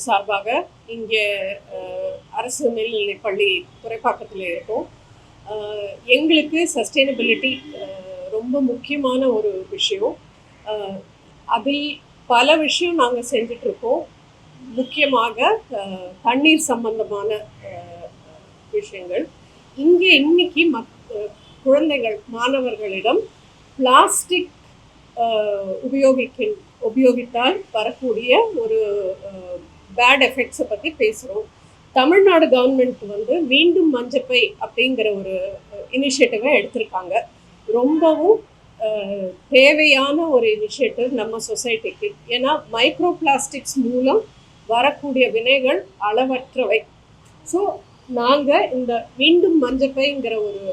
சார்பாக இங்கே அரசு மேல்நிலைப்பள்ளி துறைப்பாக்கத்தில் இருக்கோம். எங்களுக்கு சஸ்டைனபிலிட்டி ரொம்ப முக்கியமான ஒரு விஷயம். அதில் பல விஷயம் நாங்கள் செஞ்சிட்ருக்கோம். முக்கியமாக தண்ணீர் சம்பந்தமான விஷயங்கள். இங்கே இன்னைக்கு குழந்தைகள் மாணவர்களிடம் பிளாஸ்டிக் உபயோகித்தால் வரக்கூடிய ஒரு பேட் எஃபெக்ட்ஸை பற்றி பேசுகிறோம். தமிழ்நாடு கவர்மெண்ட் மீண்டும் மஞ்சப்பை அப்படிங்கிற ஒரு இனிஷியேட்டிவை எடுத்திருக்காங்க. ரொம்பவும் தேவையான ஒரு இனிஷியேட்டிவ் நம்ம சொசைட்டிக்கு. ஏன்னா மைக்ரோ பிளாஸ்டிக்ஸ் மூலம் வரக்கூடிய வினைகள் அளவற்றவை. ஸோ நாங்கள் இந்த மீண்டும் மஞ்சப்பைங்கிற ஒரு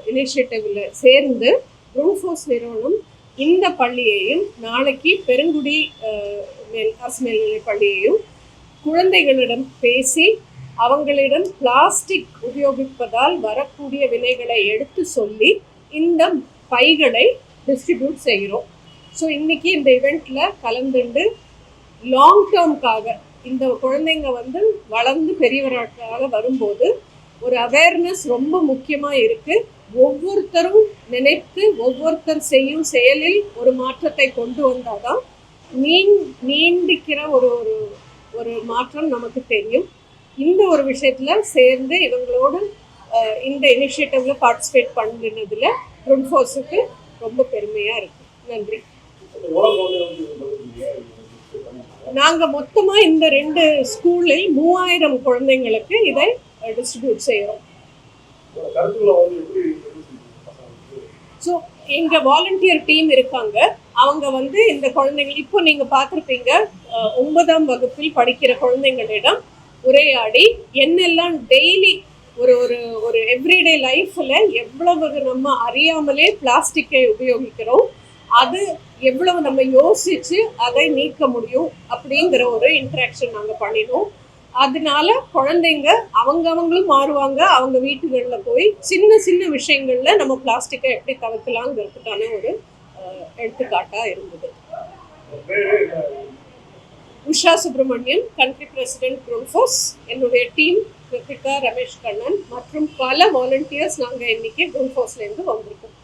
இனிஷியேட்டிவில் சேர்ந்து ப்ரூன்ஃபோர்ஸ் நிறுவனம் இந்த பள்ளியையும் நாளைக்கு பெருங்குடி அரசு மேல்நிலை பள்ளியையும் குழந்தைகளிடம் பேசி அவங்களிடம் பிளாஸ்டிக் உபயோகிப்பதால் வரக்கூடிய வினைகளை எடுத்து சொல்லி இந்த பைகளை டிஸ்ட்ரிபியூட் செய்கிறோம். ஸோ இன்றைக்கி இந்த இவெண்ட்டில் கலந்துண்டு லாங் டேர்முக்காக இந்த குழந்தைங்க வளர்ந்து பெரியவர்களாக வரும்போது ஒரு அவேர்னஸ் ரொம்ப முக்கியமாக இருக்குது. ஒவ்வொருத்தரும் நினைத்து ஒவ்வொருத்தர் செய்யும் செயலில் ஒரு மாற்றத்தை கொண்டு வந்தால் தான் நீண்டிக்கிற ஒரு ஒரு மாற்றம் நமக்கு தெரியும். இந்த ஒரு விஷயத்தில் சேர்ந்து இவங்களோடு இந்த இனிஷியேட்டிவில் பார்ட்டிசிபேட் பண்ணினதில் ப்ரூன்ஃபோர்ஸுக்கு ரொம்ப பெருமையாக இருக்குது. நன்றி. நாங்கள் மொத்தமாக இந்த 2 ஸ்கூலில் 3000 குழந்தைங்களுக்கு இதை டிஸ்ட்ரிபியூட் செய்கிறோம். ஸோ எங்கள் வாலண்டியர் டீம் இருக்காங்க. அவங்க இந்த குழந்தைங்கள் இப்போ நீங்கள் பார்த்துருப்பீங்க, 9ஆம் வகுப்பில் படிக்கிற குழந்தைங்களிடம் உரையாடி என்னெல்லாம் டெய்லி ஒரு ஒரு எவ்ரிடே லைஃப்பில் எவ்வளவு நம்ம அறியாமலே பிளாஸ்டிக்கை உபயோகிக்கிறோம், அது எவ்வளவு நம்ம யோசித்து அதை நீக்க முடியும் அப்படிங்கிற ஒரு இன்ட்ராக்ஷன் நாங்கள் பண்ணினோம். அதனால குழந்தைங்க அவங்களும் மாறுவாங்க. அவங்க வீட்டுகளில் போய் சின்ன சின்ன விஷயங்களில் நம்ம பிளாஸ்டிக்கை எப்படி தவிர்க்கலாங்கிறதுக்கான ஒரு எடுத்துக்காட்டாக இருந்தது. உஷா சுப்ரமணியன், கண்ட்ரி பிரசிடென்ட் ப்ரூன்ஃபோர்ஸ். என்னுடைய டீம் கிருத்திகா, ரமேஷ் கண்ணன் மற்றும் பல வாலண்டியர்ஸ் நாங்கள் இன்னைக்கு ப்ரூன்ஃபோர்ஸ்லேருந்து வந்திருக்கோம்.